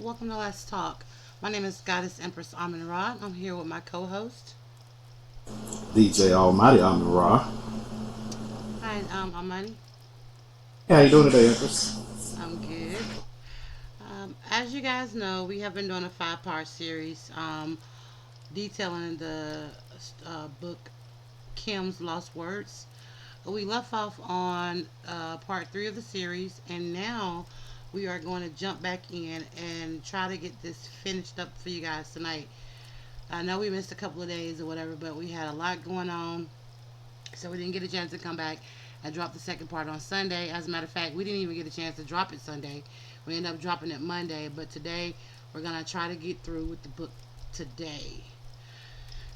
welcome to Let's Talk. My name is Goddess Empress Amin Ra. I'm here with my co-host. DJ Almighty Amon Ra. Hi, Amani. Hey, how you doing today, Empress? I'm good. As you guys know, we have been doing a five-part series detailing the book Kim's Lost Words. We left off on part three of the series, and now we are going to jump back in and try to get this finished up for you guys tonight. I know we missed a couple of days or whatever, but we had a lot going on, so we didn't get a chance to come back and drop the second part on Sunday. As a matter of fact, we didn't even get a chance to drop it Sunday. We ended up dropping it Monday, but today we're going to try to get through with the book today.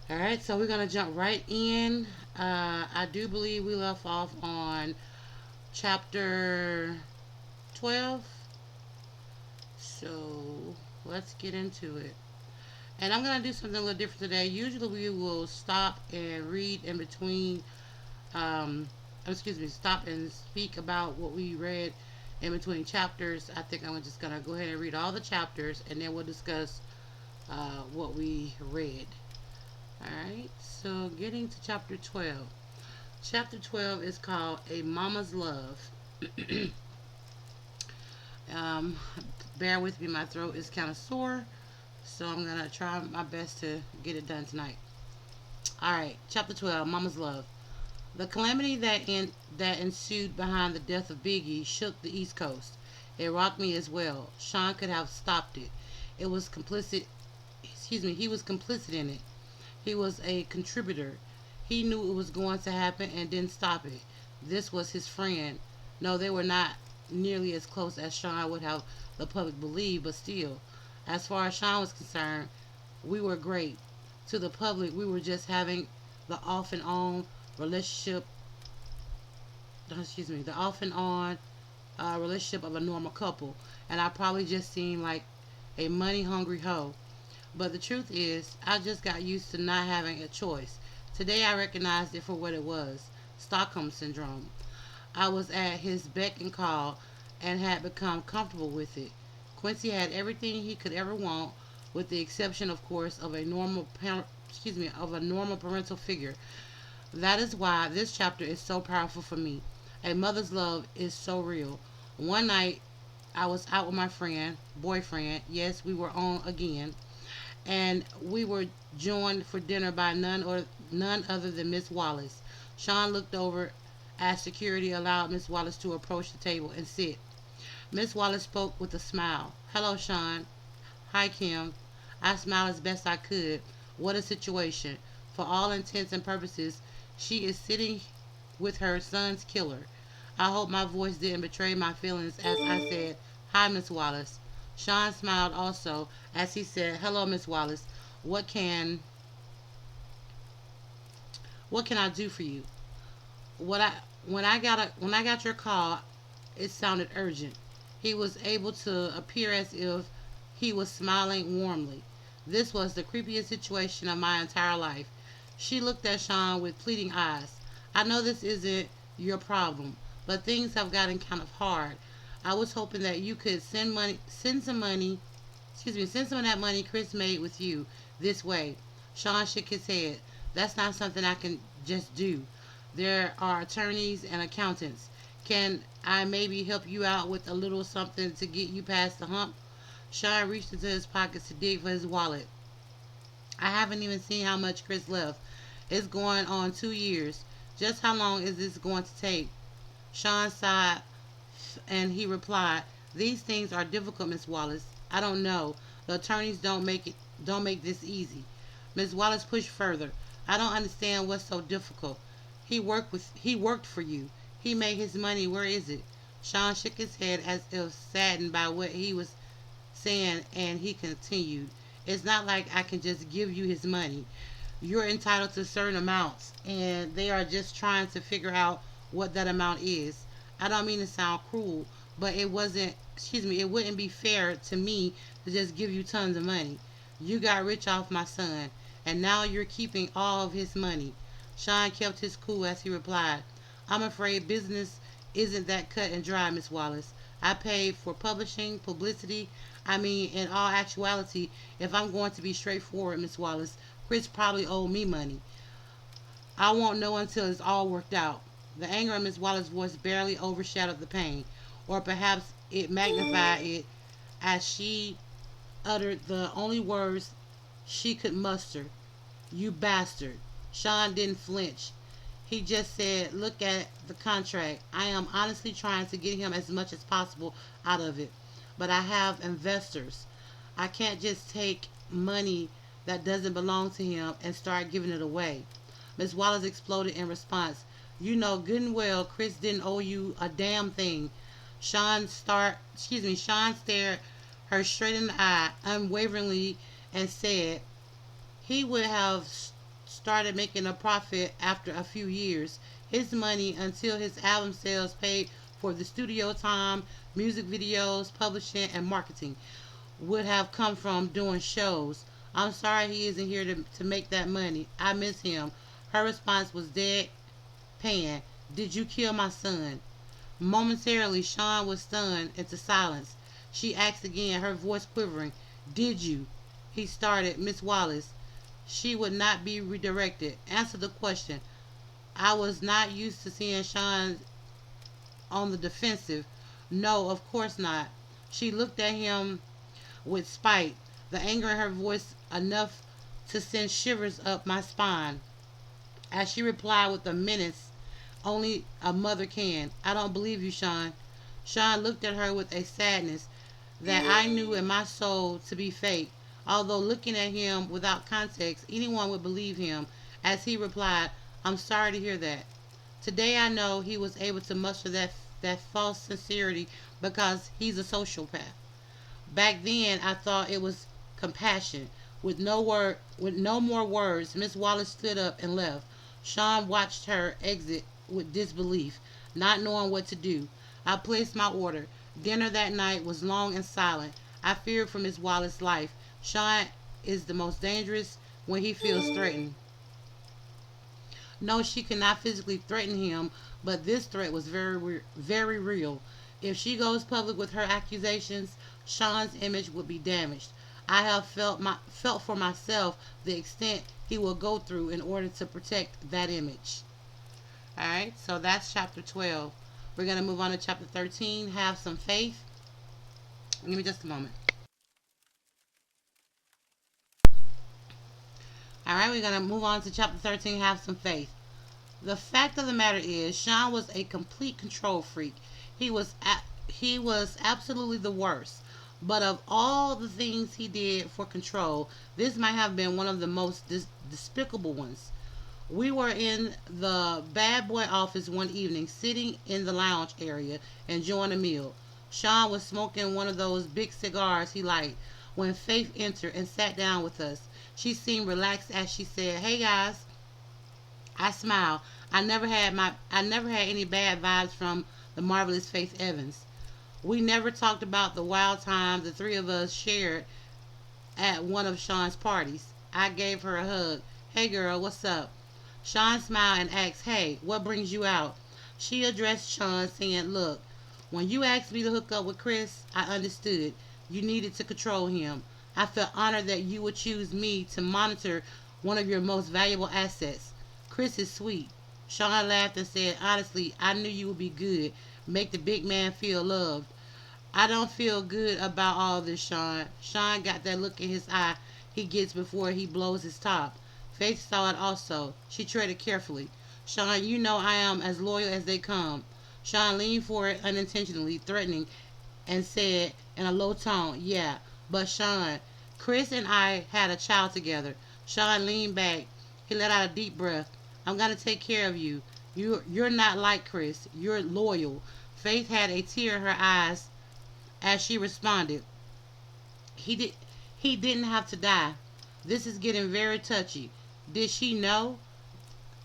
All right, so we're going to jump right in. I do believe we left off on chapter 12, so let's get into it. And I'm going to do something a little different today. Usually we will stop and read in between, stop and speak about what we read in between chapters. I think I'm just going to go ahead and read all the chapters and then we'll discuss what we read. Alright, so getting to chapter 12. Chapter 12 is called A Mama's Love. um, Bear with me, my throat is kind of sore. So I'm going to try my best to get it done tonight. Alright, chapter 12, Mama's Love. The calamity that ensued behind the death of Biggie shook the East Coast. It rocked me as well. Sean could have stopped it. It was complicit. He was complicit in it. He was a contributor. He knew it was going to happen and didn't stop it. This was his friend. No, they were not nearly as close as Sean would have the public believe, but still, as far as Sean was concerned, we were great. To the public, we were just having the off and on relationship, the off and on relationship of a normal couple. And I probably just seemed like a money hungry hoe. But the truth is, I just got used to not having a choice. Today I recognized it for what it was, Stockholm Syndrome. I was at his beck and call and had become comfortable with it. Quincy had everything he could ever want, with the exception, of course, of a normal parental figure. That is why this chapter is so powerful for me. A mother's love is so real. One night, I was out with my boyfriend. Yes, we were on again, and we were joined for dinner by none other than Miss Wallace. Sean looked over as security allowed Miss Wallace to approach the table and sit. Miss Wallace spoke with a smile. Hello, Sean. Hi, Kim. I smiled as best I could. What a situation. For all intents and purposes, she is sitting with her son's killer. I hope my voice didn't betray my feelings as I said, Hi, Miss Wallace. Sean smiled also as he said, Hello, Miss Wallace. What can what can I do for you? What I when I got your call, it sounded urgent. He was able to appear as if he was smiling warmly. This was the creepiest situation of my entire life. She looked at Sean with pleading eyes. I know this isn't your problem, but things have gotten kind of hard. I was hoping that you could send some of that money Chris made with you this way. Sean shook his head. That's not something I can just do. There are attorneys and accountants. Can I maybe help you out with a little something to get you past the hump? Sean reached into his pockets to dig for his wallet. I haven't even seen how much Chris left. It's going on 2 years. Just how long is this going to take? Sean sighed and he replied, These things are difficult, Miss Wallace. I don't know. The attorneys don't make this easy. Miss Wallace pushed further. I don't understand what's so difficult. He worked for you. He made his money. Where is it? Sean shook his head as if saddened by what he was saying, and he continued, It's not like I can just give you his money. You're entitled to certain amounts, and they are just trying to figure out what that amount is. I don't mean to sound cruel, but it wouldn't be fair to me to just give you tons of money. You got rich off my son, and now you're keeping all of his money. Sean kept his cool as he replied, I'm afraid business isn't that cut and dry, Miss Wallace. I paid for publishing, publicity. I mean, in all actuality, if I'm going to be straightforward, Miss Wallace, Chris probably owed me money. I won't know until it's all worked out. The anger in Miss Wallace's voice barely overshadowed the pain, or perhaps it magnified it as she uttered the only words she could muster. You bastard. Sean didn't flinch. He just said, look at the contract. I am honestly trying to get him as much as possible out of it. But I have investors. I can't just take money that doesn't belong to him and start giving it away. Miss Wallace exploded in response. You know good and well Chris didn't owe you a damn thing. Sean stared her straight in the eye unwaveringly and said, he would have started making a profit after a few years. His money until his album sales paid for the studio time, music videos, publishing, and marketing would have come from doing shows. I'm sorry he isn't here to make that money. I miss him. Her response was dead pan. Did you kill my son? Momentarily, Sean was stunned into silence. She asked again, her voice quivering. Did you? He started. Miss Wallace. She would not be redirected. Answer the question. I was not used to seeing Sean on the defensive. No, of course not. She looked at him with spite, the anger in her voice enough to send shivers up my spine. As she replied with a menace only a mother can, I don't believe you, Sean. Sean looked at her with a sadness that I knew in my soul to be fake. Although looking at him without context, anyone would believe him, as he replied, I'm sorry to hear that. Today I know he was able to muster that false sincerity because he's a sociopath. Back then I thought it was compassion. With no more words, Miss Wallace stood up and left. Sean watched her exit with disbelief, not knowing what to do. I placed my order. Dinner that night was long and silent. I feared for Miss Wallace's life. Sean is the most dangerous when he feels threatened. No, she could not physically threaten him, but this threat was very real. If she goes public with her accusations, Sean's image would be damaged. I have felt for myself the extent he will go through in order to protect that image. All right, so that's chapter 12. We're going to move on to chapter 13, Have Some Faith. Give me just a moment. All right, we're going to move on to chapter 13, Have Some Faith. The fact of the matter is, Sean was a complete control freak. He was absolutely the worst. But of all the things he did for control, this might have been one of the most despicable ones. We were in the bad boy office one evening, sitting in the lounge area, enjoying a meal. Sean was smoking one of those big cigars he liked when Faith entered and sat down with us. She seemed relaxed as she said, "Hey guys." I smiled. I never had any bad vibes from the marvelous Faith Evans. We never talked about the wild time the three of us shared at one of Sean's parties. I gave her a hug. "Hey girl, what's up?" Sean smiled and asked, "Hey, what brings you out?" She addressed Sean, saying, "Look, when you asked me to hook up with Chris, I understood. You needed to control him. I felt honored that you would choose me to monitor one of your most valuable assets. Chris is sweet." Sean laughed and said, "Honestly, I knew you would be good. Make the big man feel loved." "I don't feel good about all this, Sean." Sean got that look in his eye he gets before he blows his top. Faith saw it also. She treaded carefully. "Sean, you know I am as loyal as they come." Sean leaned forward unintentionally, threatening, and said in a low tone, "Yeah, but Sean, Chris and I had a child together." Sean leaned back. He let out a deep breath. "I'm going to take care of you. You're not like Chris. You're loyal." Faith had a tear in her eyes as she responded, He did. He didn't have to die. This is getting very touchy. Did she know?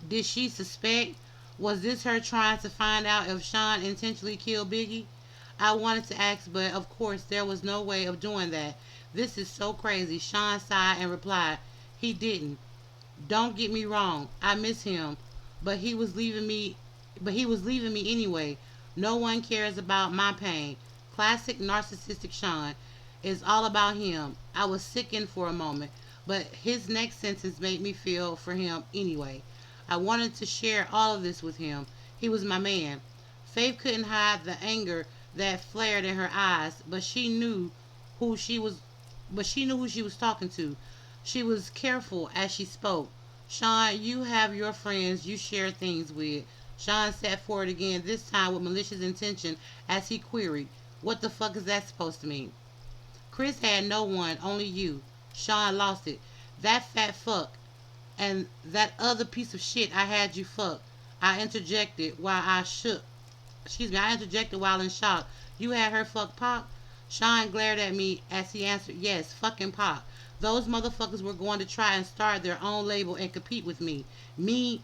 Did she suspect? Was this her trying to find out if Sean intentionally killed Biggie? I wanted to ask, but of course there was no way of doing that. This is so crazy. Sean sighed and replied, "He didn't. Don't get me wrong. I miss him, but he was leaving me. But he was leaving me anyway. No one cares about my pain." Classic narcissistic Sean. It's all about him. I was sickened for a moment, but his next sentence made me feel for him anyway. I wanted to share all of this with him. He was my man. Faith couldn't hide the anger that flared in her eyes, who she was but she knew who she was talking to. She was careful as she spoke. Sean, you have your friends you share things with. Sean sat forward again, this time with malicious intention, as he queried, what the fuck is that supposed to mean? Chris had no one, only you. Sean lost it. That fat fuck and that other piece of shit I had you fuck. I interjected while I shook. I interjected while in shock. You had her fuck Pop? Sean glared at me as he answered, yes, fucking Pop. Those motherfuckers were going to try and start their own label and compete with me. Me.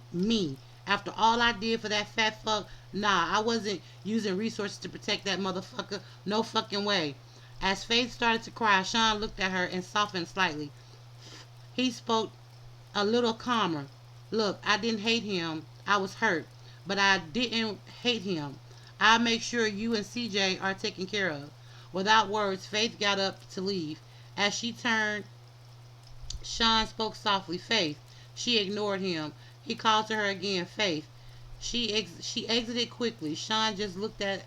After all I did for that fat fuck, nah, I wasn't using resources to protect that motherfucker. No fucking way. As Faith started to cry, Sean looked at her and softened slightly. He spoke a little calmer. Look, I didn't hate him. I was hurt. But I didn't hate him. I'll make sure you and CJ are taken care of. Without words, Faith got up to leave. As she turned, Sean spoke softly. Faith. She ignored him. He called to her again. Faith. She exited quickly. Sean just looked at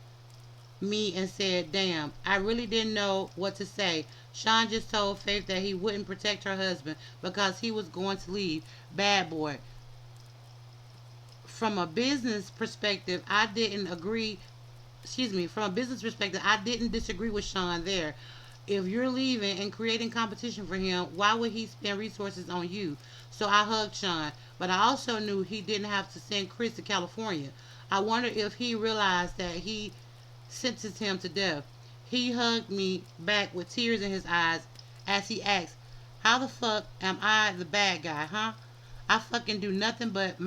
me and said, damn, I really didn't know what to say. Sean just told Faith that he wouldn't protect her husband because he was going to leave. Bad boy. From a business perspective, I didn't agree. From a business perspective, I didn't disagree with Sean there. If you're leaving and creating competition for him, why would he spend resources on you? So I hugged Sean, but I also knew he didn't have to send Chris to California. I wondered if he realized that he sentenced him to death. He hugged me back with tears in his eyes as he asked, how the fuck am I the bad guy, huh? I fucking do nothing but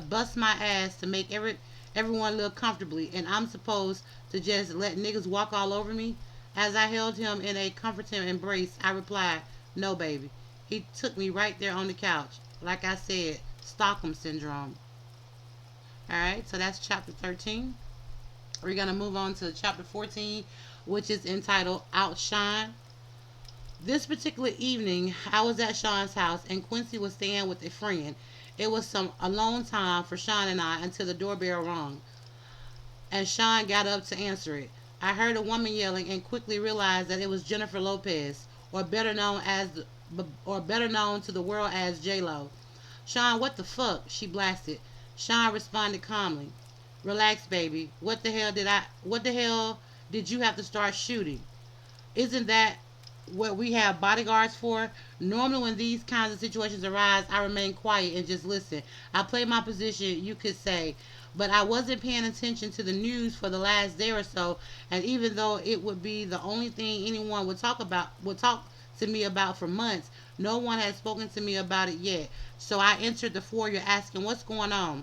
bust my ass to make everyone live comfortably, and I'm supposed to just let niggas walk all over me? As I held him in a comforting embrace, I replied, no, baby. He took me right there on the couch. Like I said, Stockholm Syndrome. Alright, so that's chapter 13. We're going to move on to chapter 14, which is entitled Outshine. This particular evening, I was at Sean's house and Quincy was staying with a friend. It was some alone time for Sean and I until the doorbell rang, and Sean got up to answer it. I heard a woman yelling and quickly realized that it was Jennifer Lopez, or better known to the world as J Lo. Sean, what the fuck? She blasted. Sean responded calmly. Relax, baby. What the hell did you have to start shooting? Isn't that what we have bodyguards for? Normally when these kinds of situations arise, I remain quiet and just listen. I play my position, you could say, but I wasn't paying attention to the news for the last day or so, and even though it would be the only thing anyone would talk to me about for months, no one had spoken to me about it yet. So I entered the foyer asking, what's going on?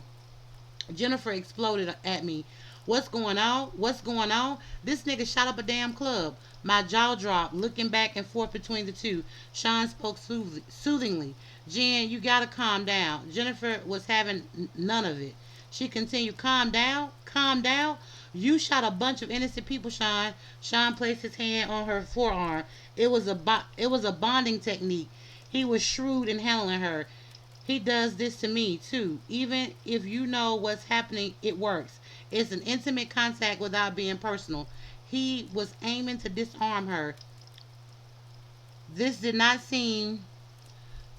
Jennifer exploded at me. What's going on? What's going on? This nigga shot up a damn club. My jaw dropped, looking back and forth between the two. Sean spoke soothingly. Jen, you gotta calm down. Jennifer was having none of it. She continued, calm down? Calm down? You shot a bunch of innocent people, Sean. Sean placed his hand on her forearm. It was a bonding technique. He was shrewd in handling her. He does this to me, too. Even if you know what's happening, it works. It's an intimate contact without being personal. He was aiming to disarm her. This did not seem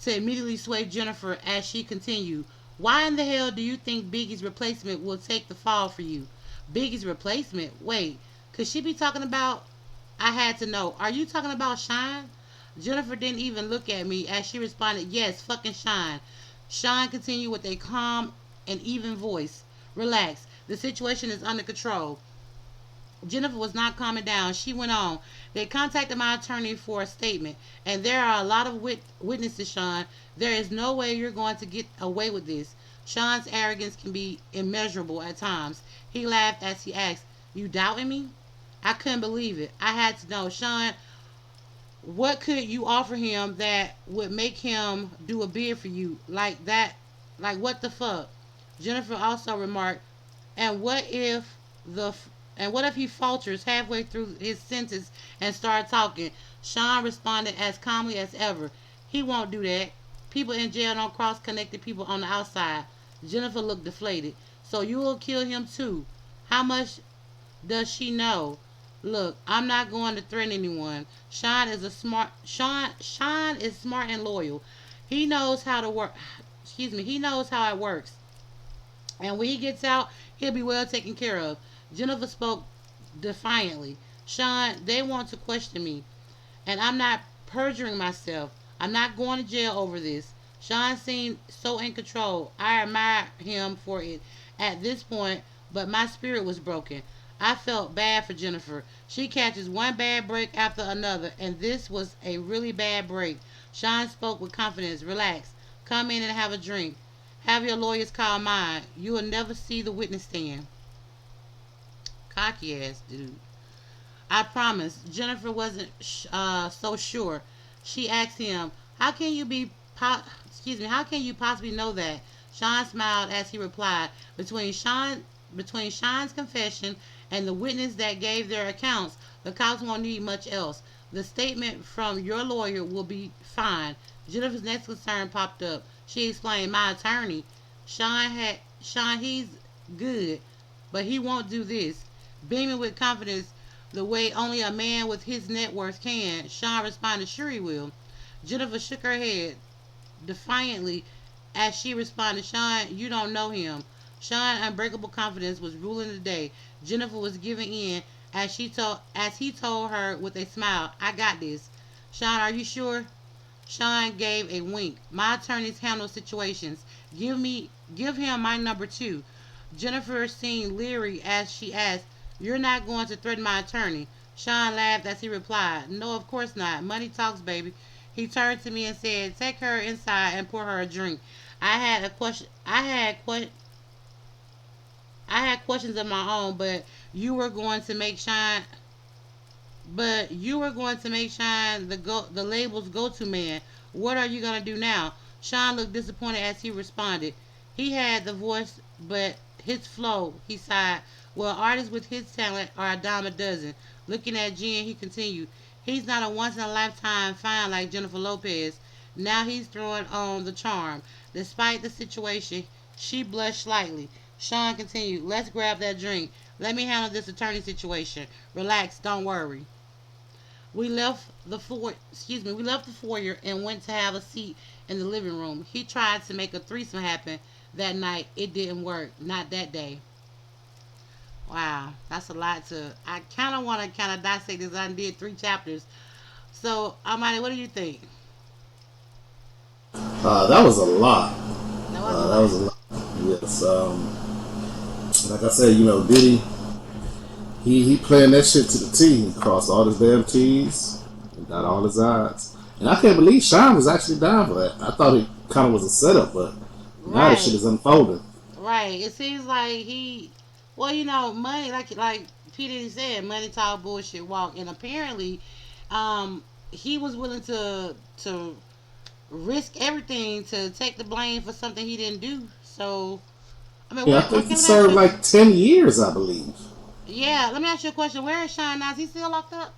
to immediately sway Jennifer as she continued. Why in the hell do you think Biggie's replacement will take the fall for you? Biggie's replacement? Wait, could she be talking about... I had to know. Are you talking about Shine? Jennifer didn't even look at me as she responded, yes, fucking Shine. Shine continued with a calm and even voice. Relax. The situation is under control. Jennifer was not calming down. She went on. They contacted my attorney for a statement, and there are a lot of witnesses, Sean. There is no way you're going to get away with this. Sean's arrogance can be immeasurable at times. He laughed as he asked, you doubting me? I couldn't believe it. I had to know. Sean, what could you offer him that would make him do a bid for you like that? Like what the fuck? Jennifer also remarked, and what if the And what if he falters halfway through his sentence and starts talking? Sean responded as calmly as ever. He won't do that. People in jail don't cross connected people on the outside. Jennifer looked deflated. So you will kill him too. How much does she know? Look, I'm not going to threaten anyone. Sean is smart and loyal. He knows how to work. Excuse me. He knows how it works. And when he gets out, he'll be well taken care of. Jennifer spoke defiantly. Sean, they want to question me, and I'm not perjuring myself. I'm not going to jail over this. Sean seemed so in control. I admire him for it at this point, but my spirit was broken. I felt bad for Jennifer. She catches one bad break after another, and this was a really bad break. Sean spoke with confidence. Relax. Come in and have a drink. Have your lawyers call mine. You will never see the witness stand. Cocky ass dude. I promise. Jennifer wasn't so sure. She asked him, "How can you be? Excuse me. How can you possibly know that?" Sean smiled as he replied, between Sean's confession and the witness that gave their accounts, the cops won't need much else. The statement from your lawyer will be fine." Jennifer's next concern popped up. She explained, "My attorney, Sean, he's good, but he won't do this." Beaming with confidence, the way only a man with his net worth can, Sean responded, "Sure he will." Jennifer shook her head defiantly as she responded, "Sean, you don't know him." Sean's unbreakable confidence was ruling the day. Jennifer was giving in as he told her with a smile, "I got this." "Sean, are you sure?" Sean gave a wink. "My attorneys handle situations. Give him my number too." Jennifer seemed leery as she asked, "You're not going to threaten my attorney?" Sean laughed as he replied, "No, of course not. Money talks, baby." He turned to me and said, "Take her inside and pour her a drink. I had a question. I had questions of my own, you were going to make Sean, but you were going to make Sean the label's go-to man. What are you gonna do now?" Sean looked disappointed as he responded. He had the voice, but his flow, he sighed. "Well, artists with his talent are a dime a dozen." Looking at Jen, he continued, "He's not a once in a lifetime find like Jennifer Lopez. Now he's throwing on the charm." Despite the situation, she blushed slightly. Sean continued, "Let's grab that drink. Let me handle this attorney situation. Relax, don't worry." We left the foyer and went to have a seat in the living room. He tried to make a threesome happen that night. It didn't work. Not that day. Wow, that's a lot to. I kind of want to kind of dissect this. I did 3 chapters. So, Amani, what do you think? That was a lot. That was a That lot. was a lot. Yes. Like I said, Diddy, he playing that shit to the T. He crossed all his damn T's and got all his odds. And I can't believe Sean was actually down for that. I thought it kind of was a setup, but now the shit Right, is unfolding. right. It seems like well, money, like P Diddy said, money talk, bullshit walk, and apparently, he was willing to risk everything to take the blame for something he didn't do. So, I mean, Yeah, I what think he can I ask served you? like 10 years, I believe. Yeah, let me ask you a question. Where is Sean now? Is he still locked up?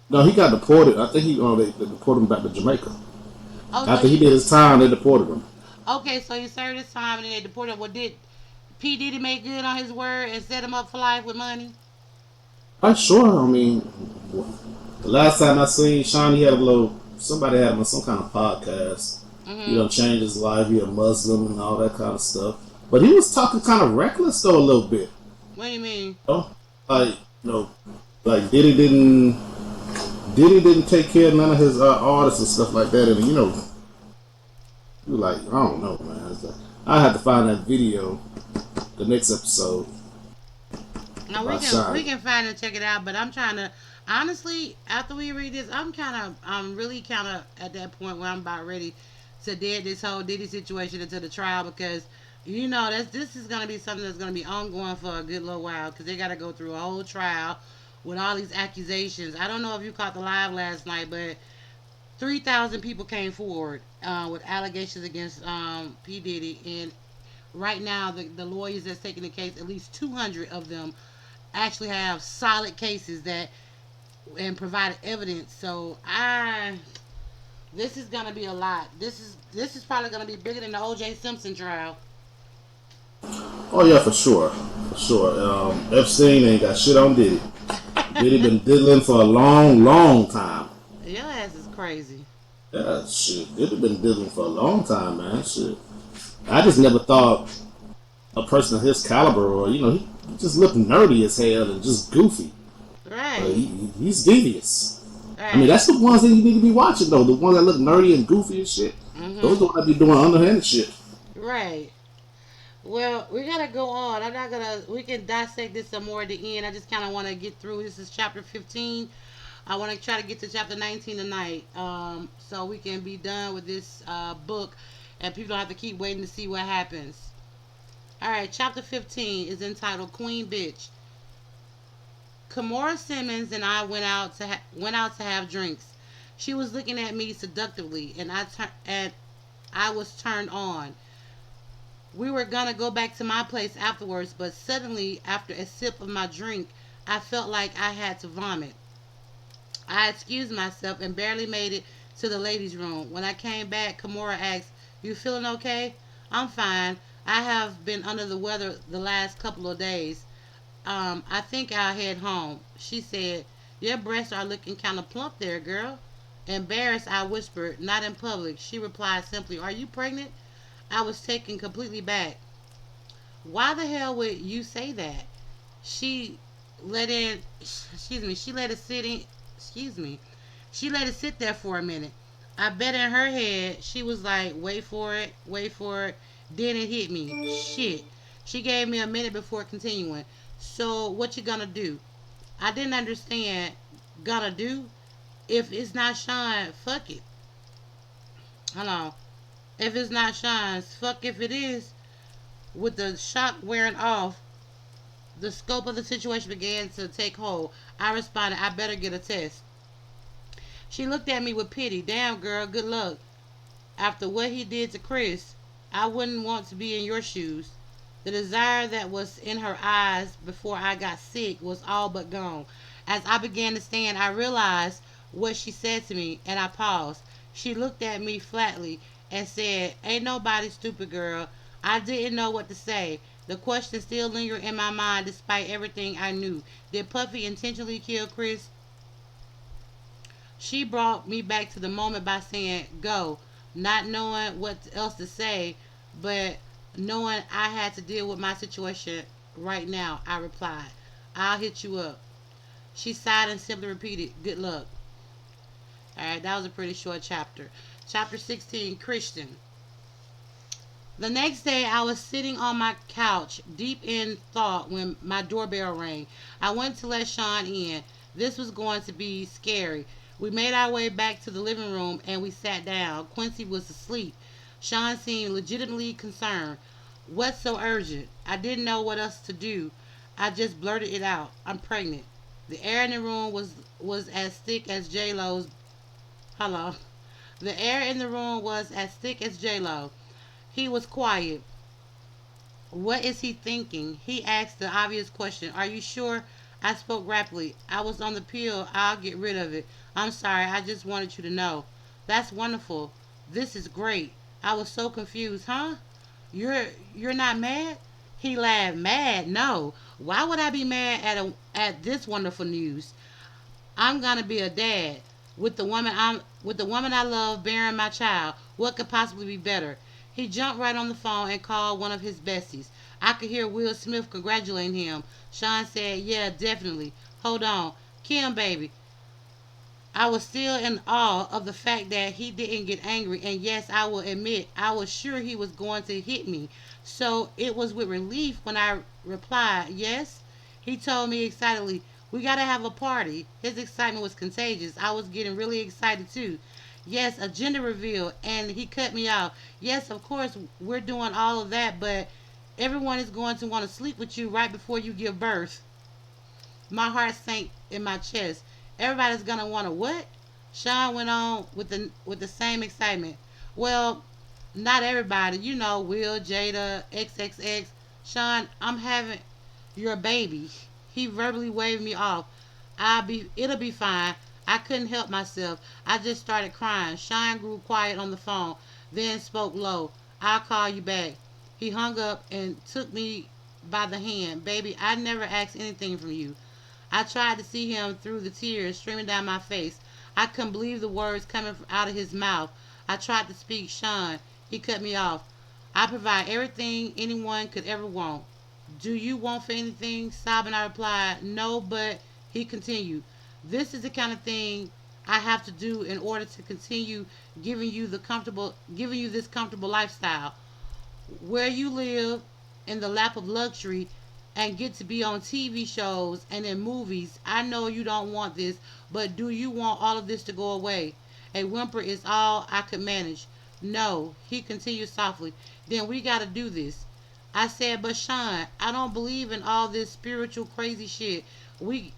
No, he got deported. I think they deported him back to Jamaica. Oh, so After he he did his time, they deported him. okay. So he served his time and then they deported him. Well, did P Diddy make good on his word and set him up for life with money? I sure. I mean, the last time I seen Sean, he had a little. Somebody had him on some kind of podcast. Mm-hmm. Changed his life. He a Muslim and all that kind of stuff. But he was talking kind of reckless though a little bit. What do you mean? Like you know, like Diddy didn't take care of none of his artists and stuff like that. And you like I don't know, man. It's like, I had to find that video the next episode Now about we Sean. can find and check it out, but I'm trying to honestly after we read this, I'm really kind of at that point where I'm about ready to dead this whole Diddy situation into the trial because this is gonna be something that's gonna be ongoing for a good little while because they got to go through a whole trial with all these accusations. I don't know if you caught the live last night, but 3,000 people came forward with allegations against P Diddy, and right now the lawyers that's taking the case, at least 200 of them actually have solid cases that and provided evidence. So I this is gonna be a lot. This is probably gonna be bigger than the O.J. Simpson trial. Oh yeah, for sure, for sure. Epstein ain't got shit on Diddy. Diddy been diddling for a long, long time. Your ass is crazy. Yeah, shit. Diddy been diddling for a long time, man. Shit. I just never thought a person of his caliber, or he just looked nerdy as hell and just goofy. But Right. he's devious. I mean, Right. that's the ones that you need to be watching though. The ones that look nerdy and goofy and shit. Those Mhm. are the ones that be doing underhanded shit. Right. Well, we gotta go on. I'm not gonna. We can dissect this some more at the end. I just kind of want to get through. This is chapter 15. I want to try to get to chapter 19 tonight, so we can be done with this book, and people don't have to keep waiting to see what happens. All right, chapter 15 is entitled "Queen Bitch." Kamora Simmons and I went out to have drinks. She was looking at me seductively, and I was turned on. We were gonna go back to my place afterwards, but suddenly, after a sip of my drink, I felt like I had to vomit. I excused myself and barely made it to the ladies' room. When I came back, Kimura asked, "You feeling okay?" "I'm fine. I have been under the weather the last couple of days. I think I'll head home." She said, "Your breasts are looking kind of plump there, girl." Embarrassed, I whispered, "Not in public." She replied simply, "Are you pregnant?" I was taken completely back. "Why the hell would you say that?" She let in, excuse me, she let it sit in, excuse me, she let it sit there for a minute. I bet in her head she was like, "Wait for it, wait for it." Then it hit me. Shit. She gave me a minute before continuing. "So what you gonna do?" I didn't understand. Gonna do? If it's not Sean, fuck it. Hold on. If it's not Sean's, fuck if it is. With the shock wearing off, the scope of the situation began to take hold. I responded, "I better get a test." She looked at me with pity. "Damn, girl, good luck. After what he did to Chris, I wouldn't want to be in your shoes." The desire that was in her eyes before I got sick was all but gone. As I began to stand, I realized what she said to me, and I paused. She looked at me flatly and said, "Ain't nobody stupid, girl." I didn't know what to say. The question still lingered in my mind despite everything I knew. Did Puffy intentionally kill Chris? She brought me back to the moment by saying, "Go," not knowing what else to say, but knowing I had to deal with my situation right now. I replied, "I'll hit you up." She sighed and simply repeated, "Good luck." All right, that was a pretty short chapter. Chapter 16, Christian. The next day, I was sitting on my couch, deep in thought, when my doorbell rang. I went to let Sean in. This was going to be scary. We made our way back to the living room and we sat down. Quincy was asleep. Sean seemed legitimately concerned. "What's so urgent?" I didn't know what else to do. I just blurted it out. "I'm pregnant." The air in the room was as thick as J Lo's. Hello. The air in the room was as thick as J Lo. He was quiet. What is he thinking? He asked the obvious question. "Are you sure?" I spoke rapidly. "I was on the pill. I'll get rid of it. I'm sorry. I just wanted you to know." "That's wonderful. This is great." I was so confused. "Huh? You're not mad?" He laughed. "Mad? No. Why would I be mad at this wonderful news? I'm gonna be a dad with the woman I love bearing my child. What could possibly be better?" He jumped right on the phone and called one of his besties. I could hear Will Smith congratulating him. Sean said, "Yeah, definitely. Hold on. Kim, baby." I was still in awe of the fact that he didn't get angry, and yes, I will admit I was sure he was going to hit me. So it was with relief when I replied, "Yes." He told me excitedly, "We gotta have a party." His excitement was contagious. I was getting really excited too. "Yes, a gender reveal," and he cut me off. "Yes, of course, we're doing all of that, but everyone is going to want to sleep with you right before you give birth." My heart sank in my chest. "Everybody's gonna want to what?" Sean went on with the same excitement. "Well, not everybody. You know, Will, Jada, XXX. Sean, I'm having your baby." He verbally waved me off. It'll be fine. I couldn't help myself. I just started crying. Sean grew quiet on the phone, then spoke low. I'll call you back. He hung up and took me by the hand. Baby, I never asked anything from you. I tried to see him through the tears streaming down my face. I couldn't believe the words coming out of his mouth. I tried to speak. Sean, he cut me off. I provide everything anyone could ever want. Do you want for anything? Sobbing, I replied, no, but he continued, this is the kind of thing I have to do in order to continue giving you this comfortable lifestyle where you live in the lap of luxury and get to be on TV shows and in movies. I know you don't want this, but do you want all of this to go away? A whimper is all I could manage. No, he continued softly. Then we gotta do this. I said, but Sean, I don't believe in all this spiritual crazy shit. We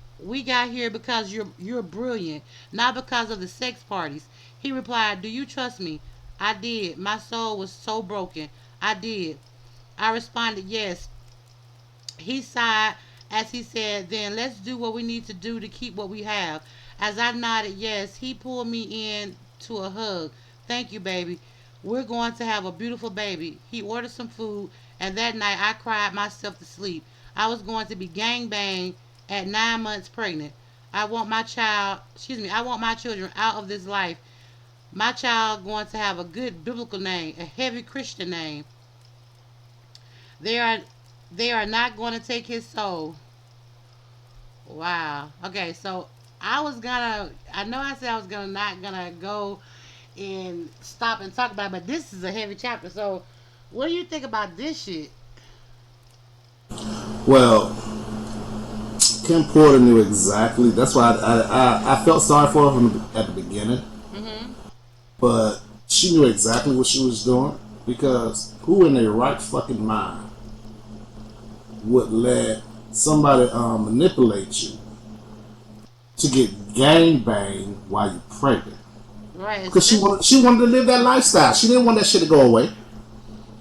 got here because you're brilliant, not because of the sex parties. He replied, do you trust me? I did. My soul was so broken. I did. I responded, yes. He sighed as he said, then let's do what we need to do to keep what we have. As I nodded yes, he pulled me in to a hug. Thank you, baby. We're going to have a beautiful baby. He ordered some food, and that night I cried myself to sleep. I was going to be gangbanged at 9 months pregnant. I want my children out of this life. My child going to have a good biblical name, a heavy Christian name. They are they are not going to take his soul. Wow. Okay, so I know I said I was gonna not gonna go and stop and talk about it, but this is a heavy chapter. So what do you think about this shit? Well, Kim Porter knew exactly. That's why I felt sorry for her at the beginning, Mm-hmm. but she knew exactly what she was doing because who in their right fucking mind would let somebody manipulate you to get gang banged while you're pregnant? Right, Because she wanted to live that lifestyle. She didn't want that shit to go away.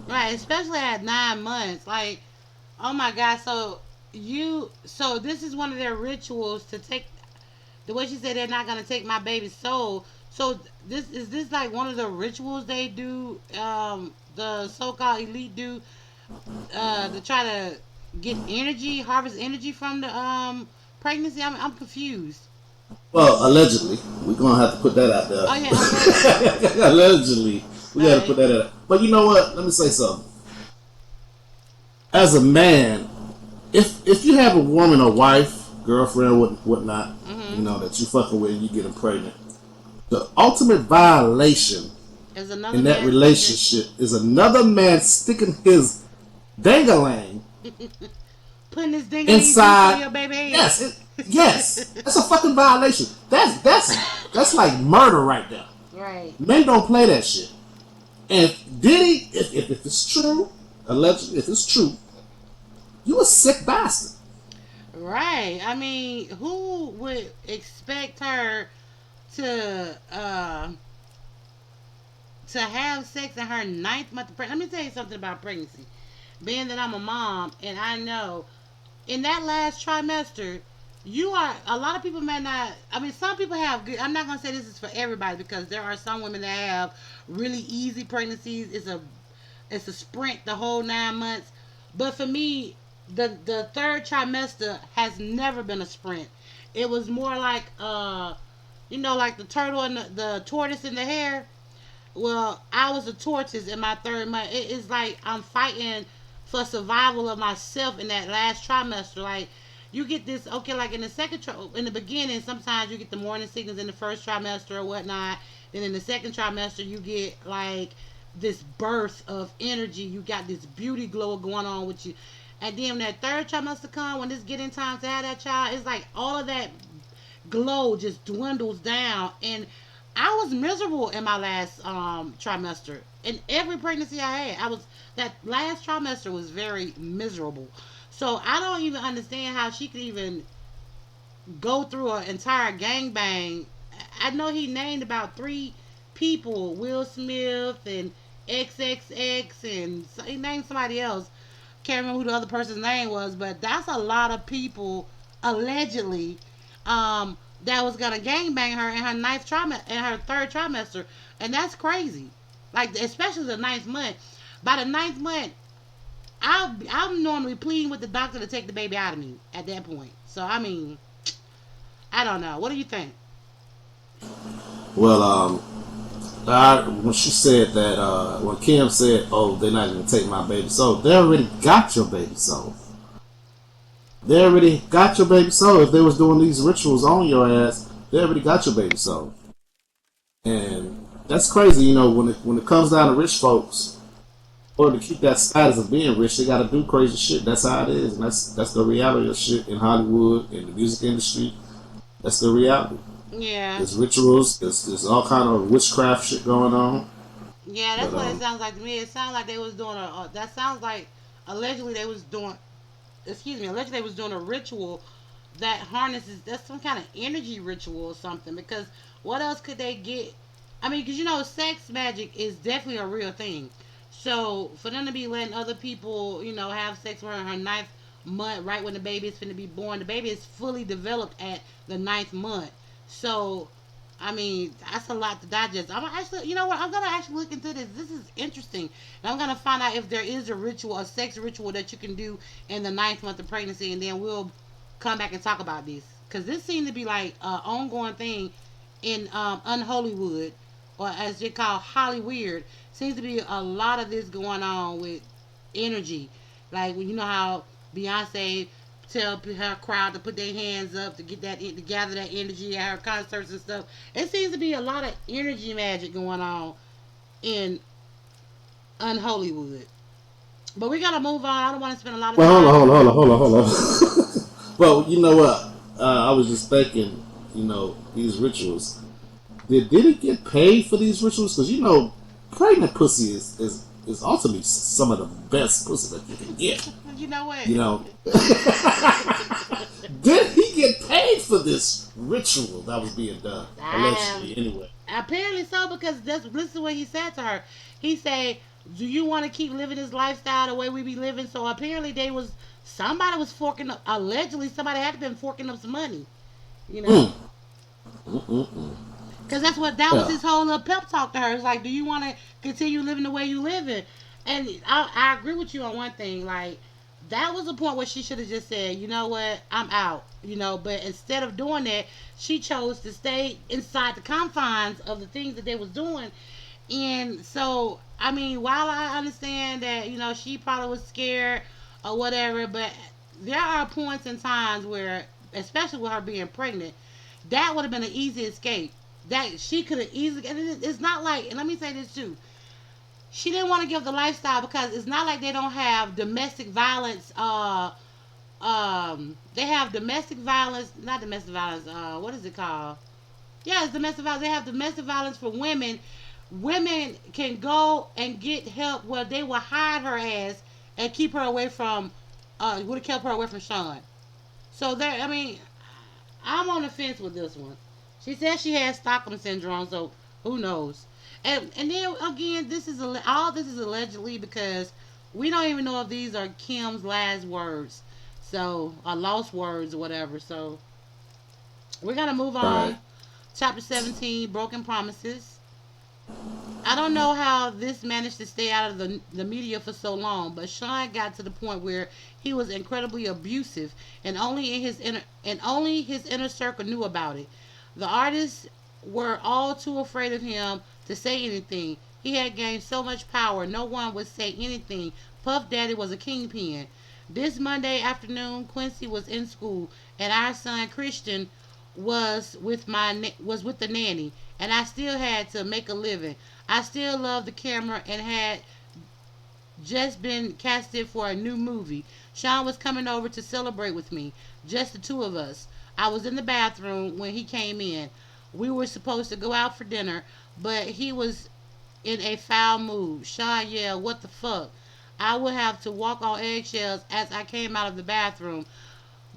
right, especially at 9 months. Like, oh my God. So this is one of their rituals to take. The way she said they're not gonna take my baby's soul. So this like one of the rituals they do. The so-called elite do. To try to get energy, harvest energy from the pregnancy. I'm confused. Well, allegedly, we're gonna have to put that out Oh yeah, okay. there. Allegedly, we All got to put right. that out. But you know what? Let me say something. As a man, if you have a woman or wife, girlfriend, whatnot, Mm-hmm. that you fucking with and you getting pregnant, the ultimate violation There's another in that man sticking, relationship is another man sticking his dangalang putting this ding juice on inside. your baby head. Yes, that's a fucking violation. That's like murder right there. Right. Men don't play that shit. And Diddy, if it's true, allegedly, if it's true, you a sick bastard. Right. I mean, who would expect her to have sex in her 9th month of pregnancy? Let me tell you something about pregnancy. Being that I'm a mom and I know in that last trimester, you are a lot of people may not. I mean, some people have good. I'm not gonna say this is for everybody because there are some women that have really easy pregnancies. It's a sprint the whole 9 months. But for me, the third trimester has never been a sprint. It was more like like the turtle and the tortoise and the hare. Well, I was a tortoise in my 3rd month. It is like I'm fighting for survival of myself in that last trimester. Like you get this, okay, like in the in the beginning, sometimes you get the morning sickness in the first trimester or whatnot. Then in the second trimester, you get like this burst of energy. You got this beauty glow going on with you. And then when that third trimester come, when it's getting time to have that child, it's like all of that glow just dwindles down. And I was miserable in my last trimester. In every pregnancy I had, I was that last trimester was very miserable. So I don't even understand how she could even go through an entire gangbang. I know he named about 3 people: Will Smith and XXX, and he named somebody else. Can't remember who the other person's name was, but that's a lot of people allegedly, that was gonna gangbang her in her in her third trimester, and that's crazy. Like especially the ninth month. By the ninth month, I'm normally pleading with the doctor to take the baby out of me at that point. So I mean, I don't know. What do you think? Well, when she said that, when Kim said, "Oh, they're not going to take my baby soul," they already got your baby soul. They already got your baby soul. If they was doing these rituals on your ass, they already got your baby soul. And that's crazy, when it comes down to rich folks, or to keep that status of being rich, they got to do crazy shit. That's how it is, and that's the reality of shit in Hollywood, in the music industry. That's the reality. Yeah, There's rituals. There's all kind of witchcraft shit going on. yeah, that's But what it sounds like to me. It sounds like they was doing that sounds like allegedly they was doing. Excuse me, allegedly they was doing a ritual that harnesses. That's some kind of energy ritual or something. Because what else could they get? I mean, because sex magic is definitely a real thing. So for them to be letting other people, have sex with her in her ninth month, right when the baby is going to be born, the baby is fully developed at the ninth month. So, I mean, that's a lot to digest. I'm actually, you know what? I'm gonna actually look into this. This is interesting, and I'm gonna find out if there is a ritual, a sex ritual that you can do in the ninth month of pregnancy, and then we'll come back and talk about this because this seems to be like an ongoing thing in unholywood, or as they call Hollyweird. Seems to be a lot of this going on with energy, like when you know how Beyonce tell her crowd to put their hands up to get to gather that energy at her concerts and stuff. It seems to be a lot of energy magic going on in unholywood. But we gotta move on. I don't want to spend a lot of well, time. hold on. Well, you know what? I was just thinking, these rituals. Did it get paid for these rituals? Because pregnant pussy is ultimately some of the best pussy that you can get. You know what? You know, did he get paid for this ritual that was being done? I have Allegedly, anyway. apparently so because that's listen to what he said to her. He said, "Do you want to keep living this lifestyle the way we be living?" So apparently somebody was forking up. Allegedly, somebody had to been forking up some money. You know, Mm, mm, mm, mm. because that was Yeah. his whole little pep talk to her. It's like, "Do you want to continue living the way you living?" And I agree with you on one thing. Like that was a point where she should have just said, "You know what? I'm out." But instead of doing that, she chose to stay inside the confines of the things that they was doing. And so, I mean, while I understand that, she probably was scared or whatever, but there are points in times where, especially with her being pregnant, that would have been an easy escape. That she could have easily, and it's not like, and let me say this too, she didn't want to give the lifestyle because it's not like they don't have domestic violence. They have domestic violence, not domestic violence. What is it called? Yeah, it's domestic violence. They have domestic violence for women. Women can go and get help where they will hide her ass and keep her away from. Would have kept her away from Sean. So there, I mean, I'm on the fence with this one. She says she has Stockholm syndrome, so who knows? And then again, all this is allegedly because we don't even know if these are Kim's last words, so or lost words or whatever. So we're gonna move Right. on. Chapter 17, Broken Promises. I don't know how this managed to stay out of the media for so long, but Sean got to the point where he was incredibly abusive, and only his inner circle knew about it. The artists were all too afraid of him to say anything. He had gained so much power, no one would say anything. Puff Daddy was a kingpin. This Monday afternoon, Quincy was in school, and our son Christian was with the nanny, and I still had to make a living. I still love the camera and had just been casted for a new movie. Sean was coming over to celebrate with me, just the two of us. I was in the bathroom when he came in. We were supposed to go out for dinner, but he was in a foul mood. Sean yelled, "What the fuck?" I would have to walk on eggshells as I came out of the bathroom,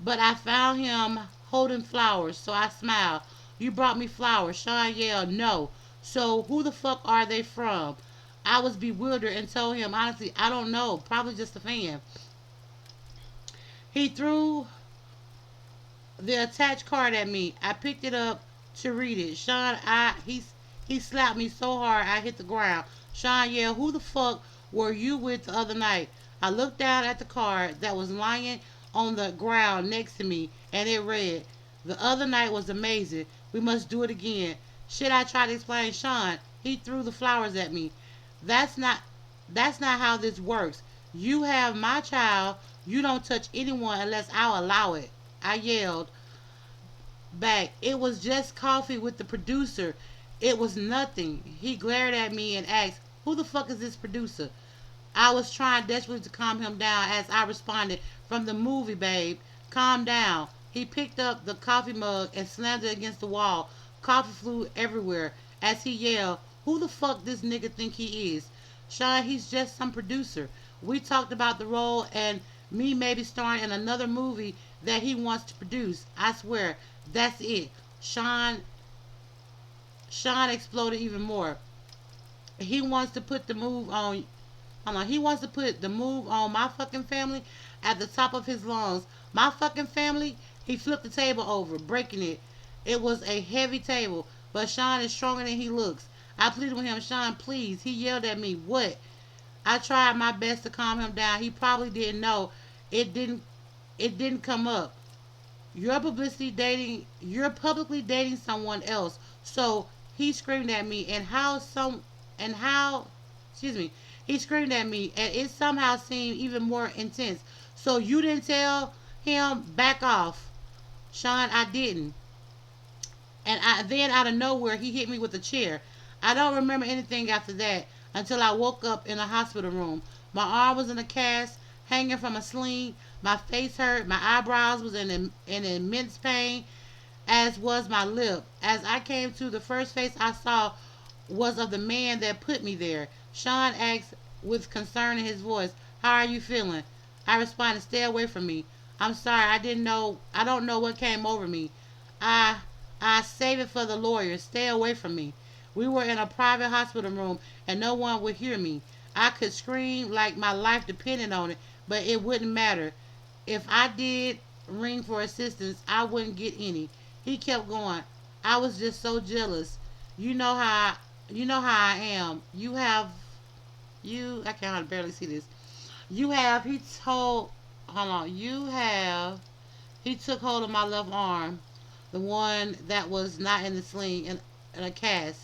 but I found him holding flowers, so I smiled. "You brought me flowers." Sean yelled, "No." "So who the fuck are they from?" I was bewildered and told him honestly, "I don't know. Probably just a fan." He threw the attached card at me. I picked it up to read it. Sean, he slapped me so hard I hit the ground. Sean yelled, "Who the fuck were you with the other night?" I looked down at the card that was lying on the ground next to me, and it read, "The other night was amazing. We must do it again." Shit, I tried to explain. Sean, he threw the flowers at me. That's not that's not how this works. You have my child. You don't touch anyone unless I'll allow it. I yelled back. It was just coffee with the producer. It was nothing. He glared at me and asked, "Who the fuck is this producer?" I was trying desperately to calm him down as I responded, "From the movie, babe. Calm down." He picked up the coffee mug and slammed it against the wall. Coffee flew everywhere as he yelled, "Who the fuck this nigga think he is?" "Sean, he's just some producer. We talked about the role and me maybe starring in another movie that he wants to produce. I swear, that's it." Sean exploded even more. He wants to put the move on Hold on. He wants to put the move on my fucking family at the top of his lungs. My fucking family? He flipped the table over, breaking it. It was a heavy table, but Sean is stronger than he looks. I pleaded with him, "Sean, please." He yelled at me, "What?" I tried my best to calm him down. He probably didn't know. It didn't it didn't come up. You're publicly dating someone else. So he screamed at me and how excuse me, he screamed at me and it somehow seemed even more intense. "So you didn't tell him back off." "Sean, I didn't." And then out of nowhere he hit me with a chair. I don't remember anything after that until I woke up in a hospital room. My arm was in a cast, hanging from a sling. My face hurt. My eyebrows was in immense pain, as was my lip. As I came to, the first face I saw was of the man that put me there. Sean asked with concern in his voice, "How are you feeling?" I responded, "Stay away from me. I'm sorry. I don't know what came over me. I I save it for the lawyers. Stay away from me." We were in a private hospital room and no one would hear me. I could scream like my life depended on it, but it wouldn't matter. If I did ring for assistance, I wouldn't get any. He kept going. "I was just so jealous. You know how you know how I am. I can barely see this. You have he told hold on. You have He took hold of my left arm, the one that was not in the sling in a cast.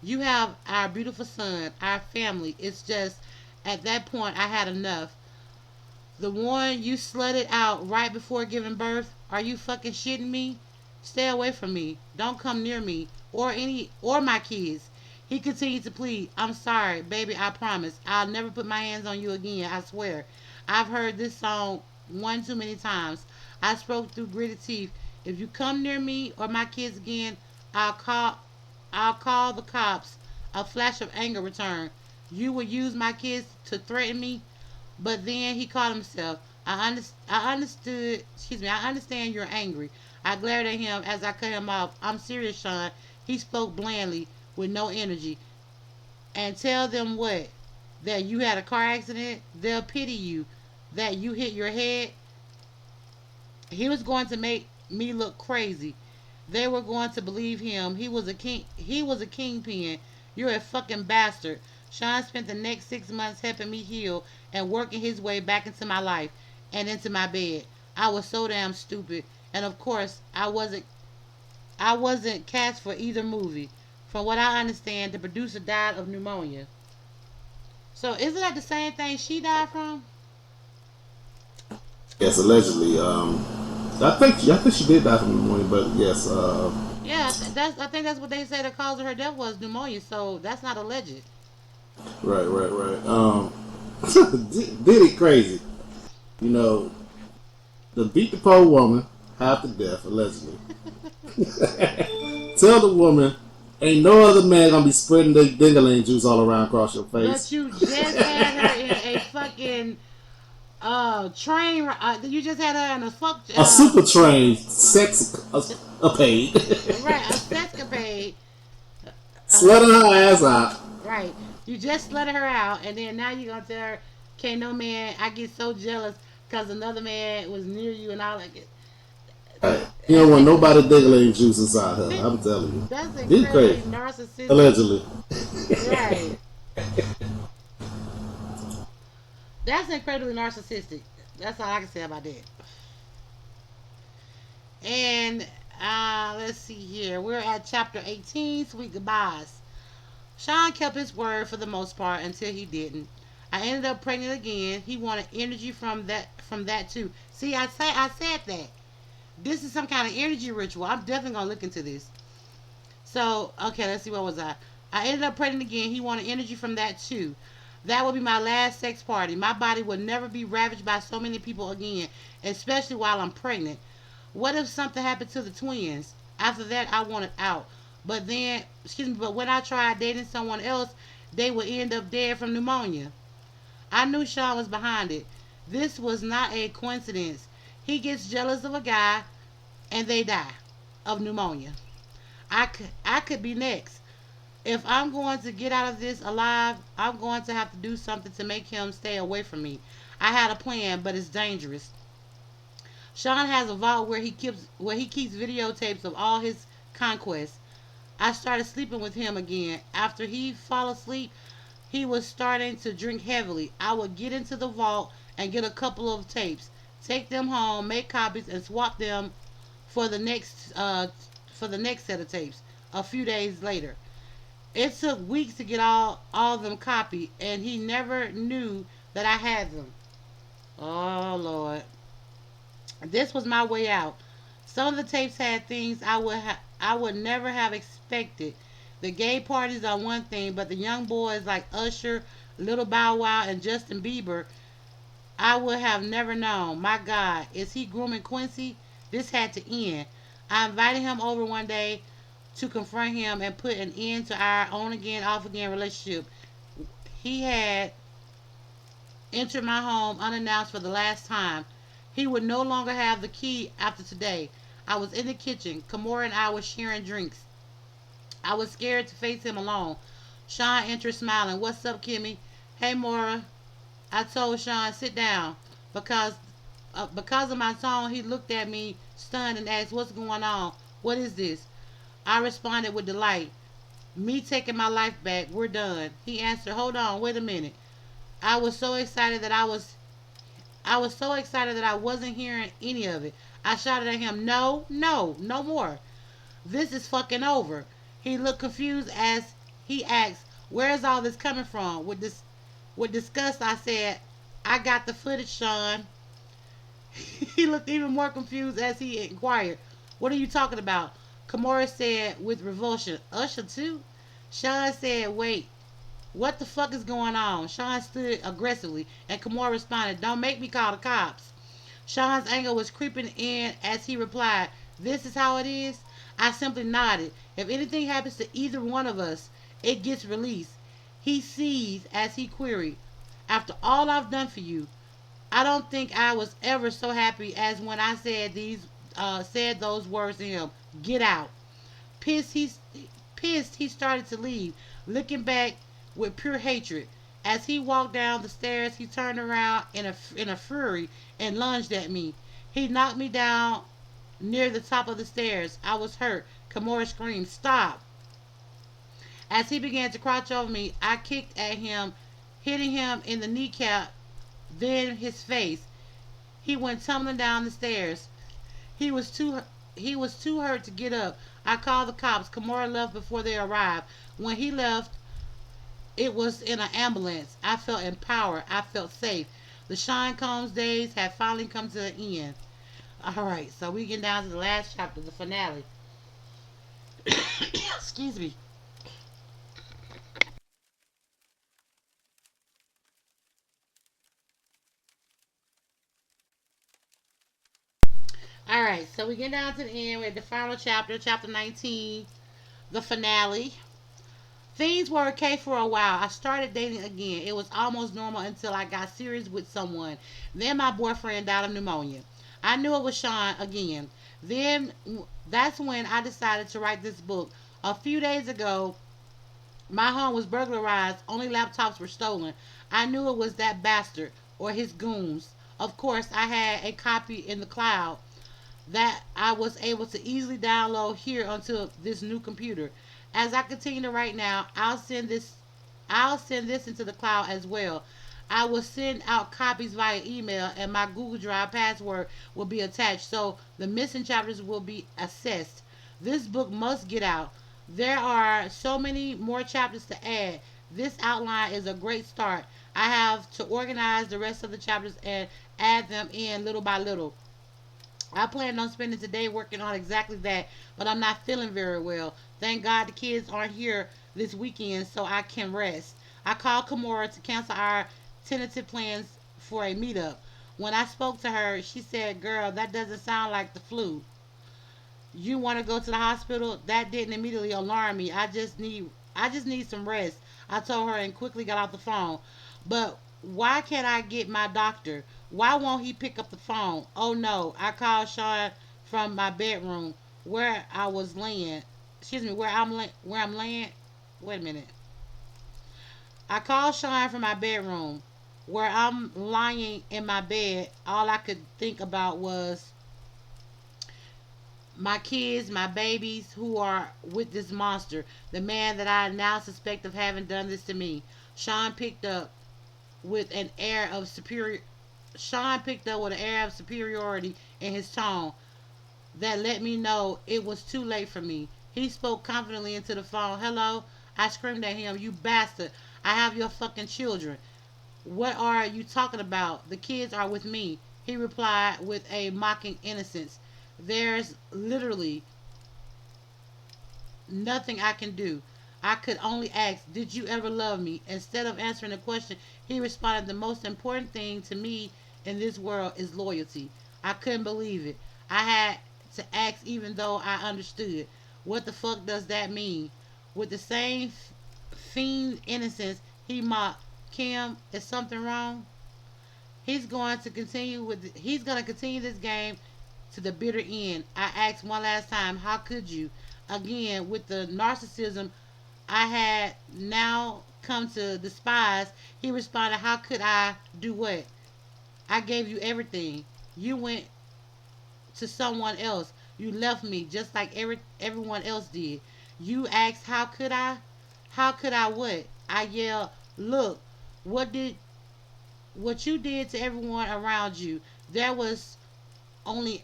"You have our beautiful son, our family. It's just at that point I had enough. The one you slutted out right before giving birth? Are you fucking shitting me? Stay away from me. Don't come near me or my kids." He continued to plead. "I'm sorry, baby, I promise. I'll never put my hands on you again, I swear. I've heard this song one too many times." I spoke through gritted teeth. "If you come near me or my kids again, I'll call I'll call the cops." A flash of anger returned. "You would use my kids to threaten me?" But then he caught himself. I understood. Excuse me. I understand you're angry." I glared at him as I cut him off. "I'm serious, Sean." He spoke blandly, with no energy. "And tell them what? That you had a car accident? They'll pity you. That you hit your head?" He was going to make me look crazy. They were going to believe him. He was a king. He was a kingpin. "You're a fucking bastard." Sean spent the next 6 months helping me heal and working his way back into my life and into my bed. I was so damn stupid, and of course, I wasn't cast for either movie. From what I understand, the producer died of pneumonia. So isn't that the same thing she died from? Yes, allegedly. I think she did die from pneumonia, but yes. Yeah, I think that's what they say the cause of her death was pneumonia. So that's not alleged. Right, right, right. Diddy crazy. You know, the beat the poor woman half to death allegedly. Tell the woman, ain't no other man gonna be spreading the dingaling juice all around across your But face. you just had her in a fucking train. You just had her in a fuck A super train sex a paid. right a sexcapade. Slutting her ass out. Right. You just let her out, and then now you're gonna tell her, "Can't no man." I get so jealous because another man was near you, and all like it. Right. He don't want nobody diggling juice inside her. I'm telling you. That's He's incredibly crazy. narcissistic. Allegedly. Right. That's incredibly narcissistic. That's all I can say about that. And let's see here. We're at chapter 18, Sweet Goodbyes. Sean kept his word for the most part until he didn't. I ended up pregnant again. He wanted energy from that too. See, I said that. This is some kind of energy ritual. I'm definitely gonna look into this. So, okay, let's see, what was I? I ended up pregnant again. He wanted energy from that too. That would be my last sex party. My body would never be ravaged by so many people again, especially while I'm pregnant. What if something happened to the twins? After that, I wanted out. But when I tried dating someone else, they would end up dead from pneumonia. I knew Sean was behind it. This was not a coincidence. He gets jealous of a guy and they die of pneumonia. I could be next. If I'm going to get out of this alive, I'm going to have to do something to make him stay away from me. I had a plan, but it's dangerous. Sean has a vault where he keeps videotapes of all his conquests. I started sleeping with him again. After he fell asleep, he was starting to drink heavily. I would get into the vault and get a couple of tapes, take them home, make copies, and swap them for the next set of tapes. A few days later, it took weeks to get all of them copied, and he never knew that I had them. Oh Lord, this was my way out. Some of the tapes had things I would never have expected. The gay parties are one thing, but the young boys like Usher, Little Bow Wow, and Justin Bieber, I would have never known. My God, is he grooming Quincy? This had to end. I invited him over one day to confront him and put an end to our on again, off again relationship. He had entered my home unannounced for the last time. He would no longer have the key after today. I was in the kitchen. Kamora and I were sharing drinks. I was scared to face him alone. Sean entered smiling. What's up, Kimmy? Hey, Mora. I told Sean, sit down. Because because of my tone, he looked at me stunned and asked, what's going on? What is this? I responded with delight. Me taking my life back. We're done. He answered, hold on, wait a minute. I was so excited that I wasn't hearing any of it. I shouted at him, no, no, no more. This is fucking over. He looked confused as he asked, where is all this coming from? With disgust, I said, I got the footage, Sean. He looked even more confused as he inquired, what are you talking about? Kimura said with revulsion, Usher too? Sean said, wait, what the fuck is going on? Sean stood aggressively, and Kimura responded, don't make me call the cops. Sean's anger was creeping in as he replied, this is how it is? I simply nodded. If anything happens to either one of us, it gets released. He seized as he queried, after all I've done for you, I don't think I was ever so happy as when I said those words to him. Get out. Pissed he pissed he started to leave, looking back with pure hatred. As he walked down the stairs, he turned around in a fury and lunged at me. He knocked me down near the top of the stairs. I was hurt. Kimura screamed, stop. As he began to crouch over me, I kicked at him, hitting him in the kneecap, then his face. He went tumbling down the stairs. He was too he was too hurt to get up. I called the cops. Kimura left before they arrived. When he left, it was in an ambulance. I felt empowered. I felt safe. The Sean Combs days had finally come to an end. All right, so we get down to the last chapter, the finale. Excuse me. All right, so we get down to the end. We're at the final chapter, chapter 19, the finale. Things were okay for a while. I started dating again. It was almost normal until I got serious with someone. Then my boyfriend died of pneumonia. I knew it was Sean again. Then that's when I decided to write this book. A few days ago, my home was burglarized. Only laptops were stolen. I knew it was that bastard or his goons. Of course, I had a copy in the cloud. that I was able to easily download here onto this new computer. As I continue to write now, I'll send this into the cloud as well. I will send out copies via email and my Google Drive password will be attached so the missing chapters will be assessed. This book must get out. There are so many more chapters to add. This outline is a great start. I have to organize the rest of the chapters and add them in little by little. I planned on spending today working on exactly that, but I'm not feeling very well. Thank God the kids aren't here this weekend so I can rest. I called Kimura to cancel our tentative plans for a meetup. When I spoke to her, she said, "Girl, that doesn't sound like the flu. You want to go to the hospital?" That didn't immediately alarm me. I just need some rest. I told her and quickly got off the phone. But why can't I get my doctor? Why won't he pick up the phone? Oh no, I called Sean from my bedroom where I was laying. Excuse me, where I'm laying. Wait a minute. I called Sean from my bedroom where I'm lying in my bed. All I could think about was my kids, my babies who are with this monster, the man that I now suspect of having done this to me. Sean picked up with an air of superior. Sean picked up with an air of superiority in his tone that let me know it was too late for me. He spoke confidently into the phone. "Hello?" I screamed at him. "You bastard. I have your fucking children. What are you talking about? The kids are with me." He replied with a mocking innocence. "There's literally nothing I can do." I could only ask, "Did you ever love me?" Instead of answering the question, he responded, "The most important thing to me in this world is loyalty." I couldn't believe it. I had to ask, even though I understood. What the fuck does that mean? With the same fiend innocence, he mocked, "Kim, is something wrong?" He's going to continue this game to the bitter end. I asked one last time, "How could you?" Again, with the narcissism I had now come to despise, he responded, "How could I do what? I gave you everything. You went to someone else. You left me just like everyone else did." You asked, "How could I?" How could I what? I yelled, "Look, what did what you did to everyone around you." There was only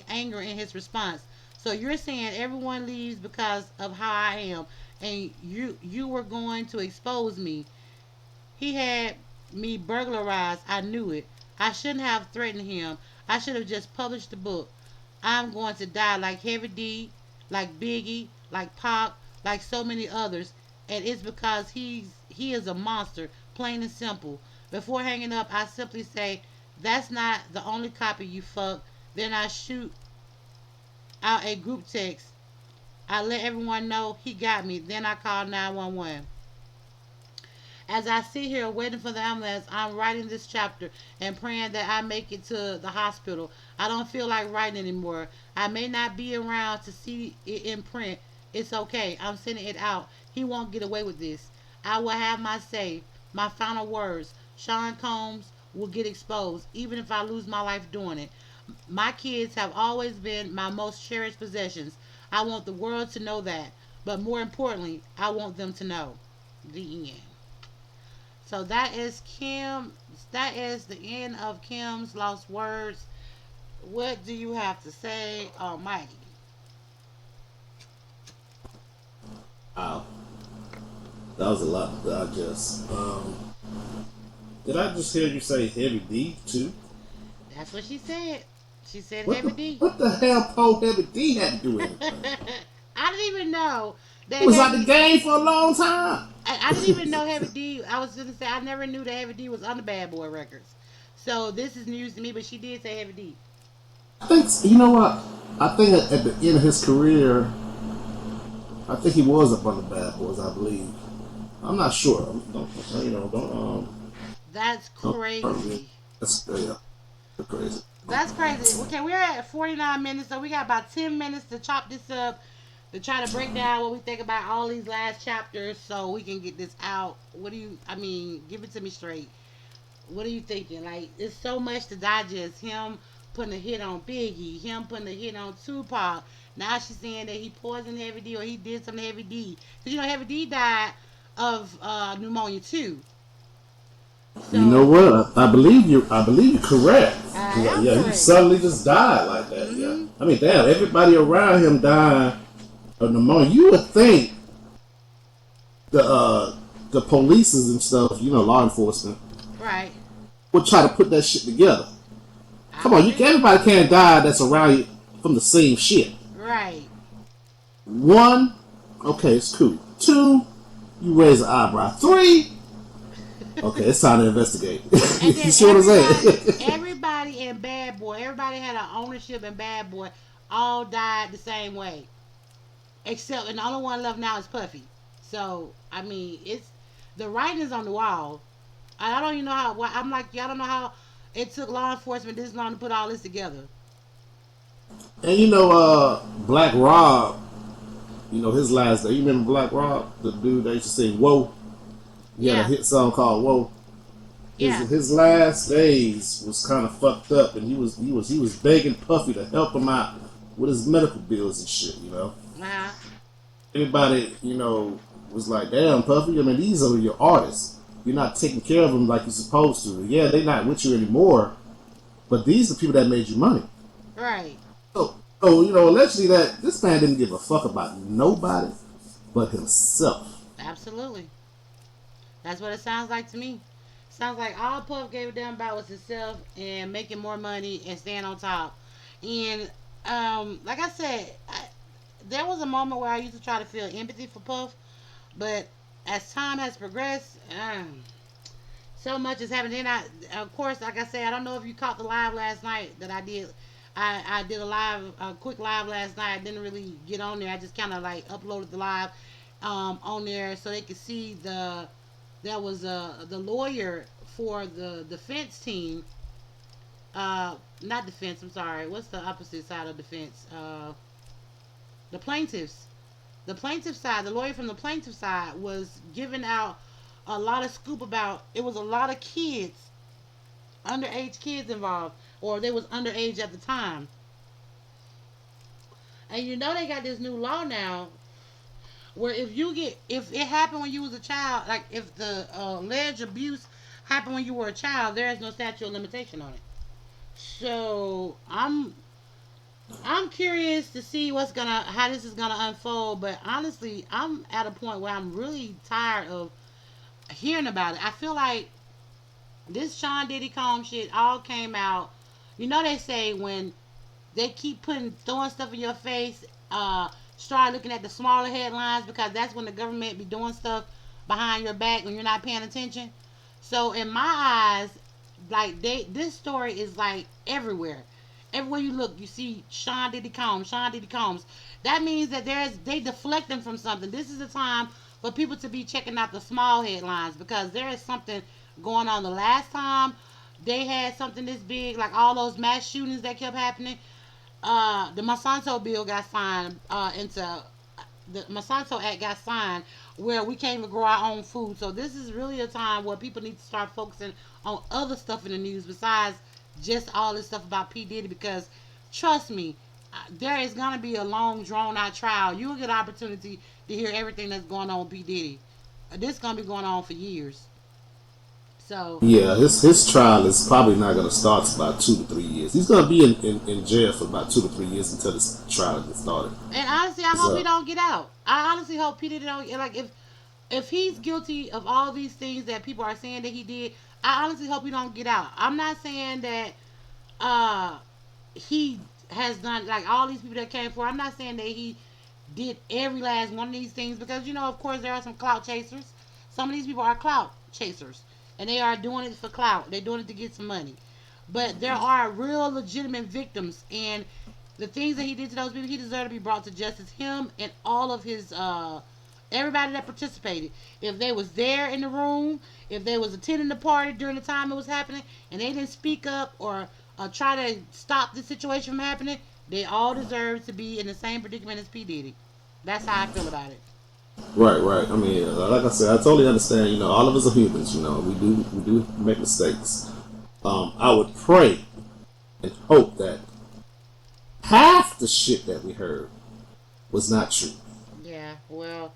anger in his response. "So you're saying everyone leaves because of how I am, and you were going to expose me?" He had me burglarized. I knew it. I shouldn't have threatened him. I should have just published the book. I'm going to die like Heavy D, like Biggie, like Pop, like so many others, and it's because he is a monster, plain and simple. Before hanging up, I simply say, "That's not the only copy, you fuck." Then I shoot out a group text. I let everyone know he got me. Then I call 911. As I sit here waiting for the ambulance, I'm writing this chapter and praying that I make it to the hospital. I don't feel like writing anymore. I may not be around to see it in print. It's okay. I'm sending it out. He won't get away with this. I will have my say, my final words. Sean Combs will get exposed, even if I lose my life doing it. My kids have always been my most cherished possessions. I want the world to know that. But more importantly, I want them to know. The end. So that is Kim. That is the end of Kim's Lost Words. What do you have to say, Almighty? Wow, that was a lot to digest. Did I just hear you say Heavy D too? That's what she said. She said What the Heavy D. what the hell Poe Heavy D had to do with anything? I didn't even know He that was out the Heavy. game for a long time. I didn't even know Heavy D. I was gonna say I never knew that Heavy D was on the Bad Boy Records. So this is news to me. But she did say Heavy D. I think you know what? I think at the end of his career, I think he was up on the Bad Boys. I believe. I'm not sure. Don't you know? That's Don't hurt me. crazy. That's yeah, that's crazy. That's crazy. Okay, we're at 49 minutes, so we got about 10 minutes to chop this up, to try to break down what we think about all these last chapters so we can get this out. I mean, give it to me straight. What are you thinking? Like, it's so much to digest. Him putting a hit on Biggie, him putting a hit on Tupac. Now she's saying that he poisoned Heavy D or he did something to Heavy D. Because, Heavy D died of pneumonia too. You know So, what? I believe you. I believe you're correct. I am Yeah, he correct. suddenly just died like that. Yeah. Hmm. I mean, damn. Everybody around him died of pneumonia. You would think the polices and stuff, law enforcement, Right. would try to put that shit together. I Come on, believe. everybody can't die that's around you from the same shit. Right. One, okay, it's cool. Two, you raise an eyebrow. Three, okay, it's time to investigate. And You then see what I'm everybody, saying? everybody in Bad Boy, everybody had an ownership in Bad Boy, all died the same way. Except, and the only one left now is Puffy. So, I mean, it's the writing is on the wall. I don't even know how. I'm like, y'all don't know how it took law enforcement this long to put all this together. And Black Rob, his last day. You remember Black Rob, the dude that used to sing "Whoa"? He had a Yeah, hit song called "Whoa." His yeah, his last days was kind of fucked up, and he was begging Puffy to help him out with his medical bills and shit. uh, Everybody, was like, "Damn, Puffy! I mean, these are your artists. You're not taking care of them like you're supposed to. Yeah, they're not with you anymore, but these are people that made you money." right, So, allegedly that this man didn't give a fuck about nobody but himself. absolutely. That's what it sounds like to me. Sounds like all Puff gave a damn about was himself and making more money and staying on top. And like I said, there was a moment where I used to try to feel empathy for Puff, but as time has progressed, so much has happened. Then of course, like I said, I don't know if you caught the live last night that I did. I did a quick live last night. I didn't really get on there. I just kind of like uploaded the live on there so they could see that was the lawyer for the defense team. Not defense. I'm sorry. What's the opposite side of defense? The plaintiffs. The plaintiff side. The lawyer from the plaintiff side was giving out a lot of scoop about. It was a lot of kids, underage kids involved, or they was underage at the time. And they got this new law now where if it happened when you was a child, like if the alleged abuse happened when you were a child, there is no statute of limitation on it. So I'm curious to see how this is gonna unfold. But honestly, I'm at a point where I'm really tired of hearing about it. I feel like this Sean Diddy Combs shit all came out. They say when they keep throwing stuff in your face, start looking at the smaller headlines because that's when the government be doing stuff behind your back when you're not paying attention. So in my eyes, like this story is like everywhere. Everywhere you look, you see Sean Diddy Combs, Sean Diddy Combs. That means that they deflecting from something. This is the time for people to be checking out the small headlines because there is something going on. The last time they had something this big, like all those mass shootings that kept happening, the Monsanto bill got signed into the Monsanto Act got signed where we can't even grow our own food. So this is really a time where people need to start focusing on other stuff in the news besides just all this stuff about P Diddy because trust me, there is gonna be a long drawn out trial. You'll get an opportunity to hear everything that's going on with P Diddy. This is gonna be going on for years. So Yeah, his trial is probably not going to start for about 2 to 3 years. He's going to be in jail for about 2 to 3 years until this trial gets started. and honestly, I hope he So, don't get out. I honestly hope P Diddy don't like if he's guilty of all these things that people are saying that he did. I honestly hope he don't get out. I'm not saying that uh he has done like all these people that came for. I'm not saying that he did every last one of these things because of course there are some clout chasers. Some of these people are clout chasers and they are doing it for clout. They're doing it to get some money. But there are real legitimate victims and the things that he did to those people, he deserved to be brought to justice. Him and all of his everybody that participated. If they was there in the room, if they was attending the party during the time it was happening, and they didn't speak up or try to stop the situation from happening, they all deserve to be in the same predicament as P Diddy. That's how I feel about it. right, right. I mean, like I said, I totally understand. All of us are humans. We do make mistakes. I would pray and hope that half the shit that we heard was not true. Yeah, well,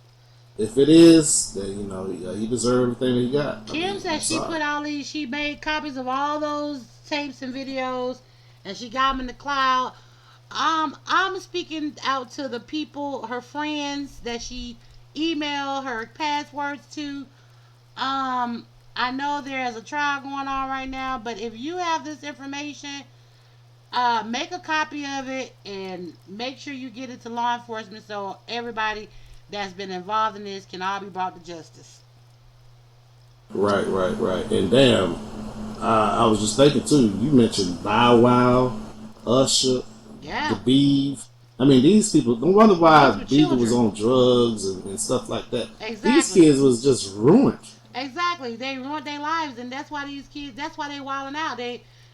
If it is, then he deserves everything that he got. I Kim mean, said I'm she sorry. put all these, she made copies of all those tapes and videos, and she got them in the cloud. I'm speaking out to the people, her friends that she emailed her passwords to. I know there's a trial going on right now, but if you have this information, make a copy of it and make sure you get it to law enforcement so everybody that's been involved in this can all be brought to justice. Right, right, right. And damn, I was just thinking too. You mentioned Bow Wow, Usher, the Yeah, Beeve. I mean, these people. No wonder these why were Beaver was children. on drugs and stuff like that. These Exactly. kids was just ruined. Exactly. They ruined their lives, and that's why these kids. That's why they wilding out.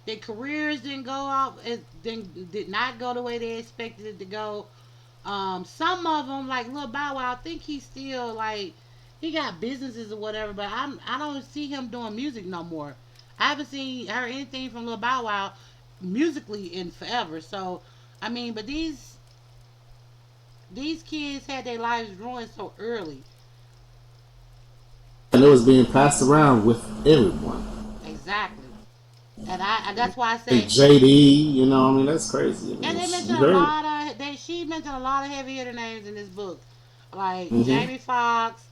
Their careers didn't go off. It did not go the way they expected it to go. Some of them, like Lil Bow Wow, I think he's still like he got businesses or whatever, but I don't see him doing music no more. I haven't seen heard anything from Lil Bow Wow musically in forever. So I mean, but these kids had their lives ruined so early. And it was being passed around with everyone. Exactly. And I that's why I Hey, say. JD, I mean, that's crazy. I And mean, they you mentioned a heard. lot of she mentioned a lot of heavy hitter names in this book, like Hmm. Jamie Foxx,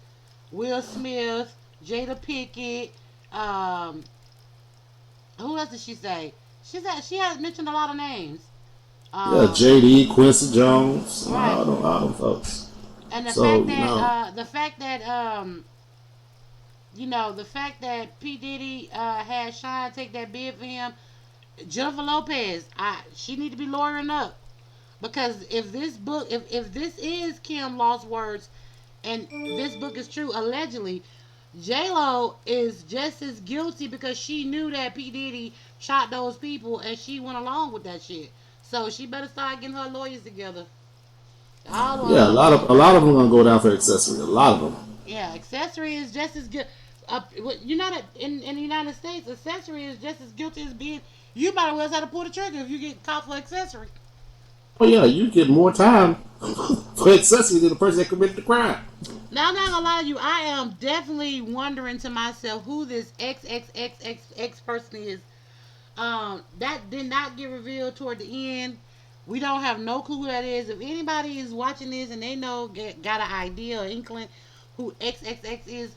Will Smith, Jada Pickett. Um, who else did she say? She has mentioned a lot of names. Yeah, Um, JD, Quincy Jones, right. all them folks. And So, the fact that P Diddy had Sean take that bid for him, Jennifer Lopez, she need to be lawyering up. Because if this is Kim Lost Words, and this book is true, allegedly, J Lo is just as guilty because she knew that P Diddy shot those people and she went along with that shit. So she better start getting her lawyers together. All yeah, a lot of them gonna go down for accessory. A lot of them. yeah, accessory is just as good. You know that in the United States, accessory is just as guilty as being. You might as well have to pull the trigger if you get caught for accessory. Oh yeah, you get more time for accessory than the person that committed the crime. Now I'm not gonna lie to you. I am definitely wondering to myself who this XXXXX person is. That did not get revealed toward the end. We don't have no clue who that is. If anybody is watching this and they know got an idea or inkling who XXX is,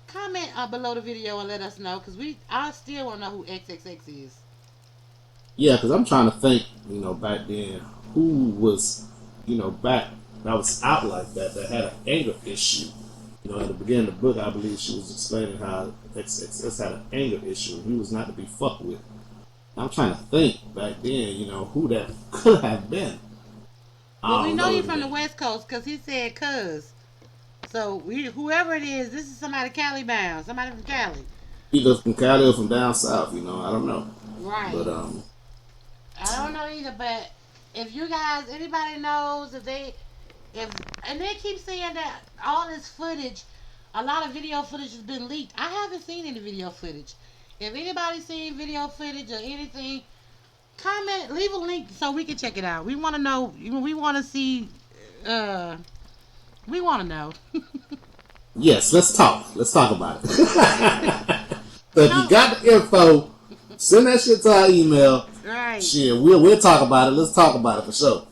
comment below the video and let us know because I still want to know who XXX is. Yeah, because I'm trying to think, back then, who was, back that was out like that had an anger issue. At the beginning of the book, I believe she was explaining how XXX had an anger issue. He was not to be fucked with. I'm trying to think back then, who that could have been. Well, I we don't know know he's his from the name. West Coast because he said "cuz." So whoever it is, this is somebody Cali bound, somebody from Cali. Either from Cali or from down south, I don't know. Right. But I don't know either, but if you guys, anybody knows if and they keep saying that all this footage, a lot of video footage has been leaked. I haven't seen any video footage. If anybody's seen video footage or anything, comment, leave a link so we can check it out. We want to know. We want to see. Uh, we want to know. yes, let's talk. Let's talk about it. So if you Come, got the info, send that shit to our email. right. Shit, we'll talk about it. Let's talk about it for sure.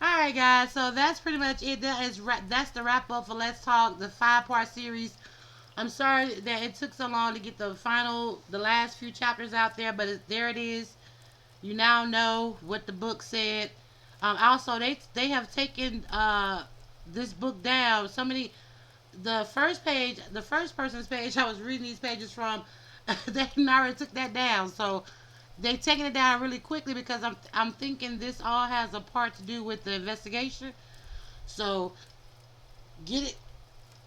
All right, guys. So that's pretty much it. That's the wrap up for Let's Talk, the 5-part series. I'm sorry that it took so long to get the last few chapters out there, but there it is. You now know what the book said. Also, they have taken this book down. The first person's page I was reading these pages from, they already took that down. So they taking it down really quickly because I'm thinking this all has a part to do with the investigation. So get it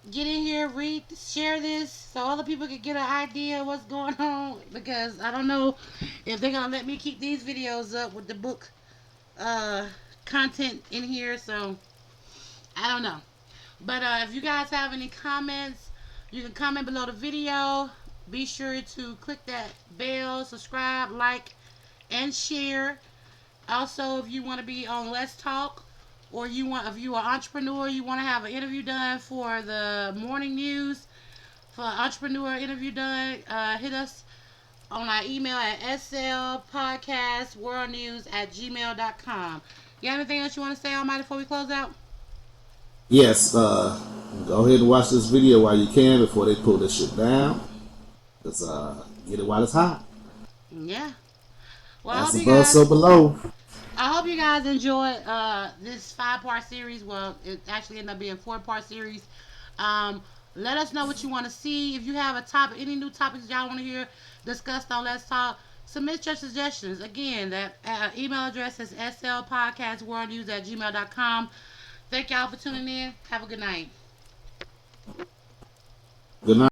get in here, read, share this so other people can get an idea of what's going on because I don't know if they're gonna let me keep these videos up with the book uh content in here, so I don't know. But if you guys have any comments, you can comment below the video. Be sure to click that bell, subscribe, like, and share. Also, if you want to be on Let's Talk, or if you are an entrepreneur, you want to have an interview done for the morning news, for an entrepreneur interview done, hit us on our email at slpodcastworldnews@gmail.com. You got anything else you want to say, Almighty, before we close out? Yes, go ahead and watch this video while you can before they pull this shit down. Cause get it while it's hot. Yeah. Well, As above, so below. I hope you guys enjoyed this 5-part series. Well, it actually ended up being 4-part series. Um, Let us know what you want to see. If you have a topic, any new topics y'all want to hear discussed on Let's Talk, submit your suggestions. Again, that email address is slpodcastworldnews@gmail.com. Thank y'all for tuning in. Have a good night. Good night.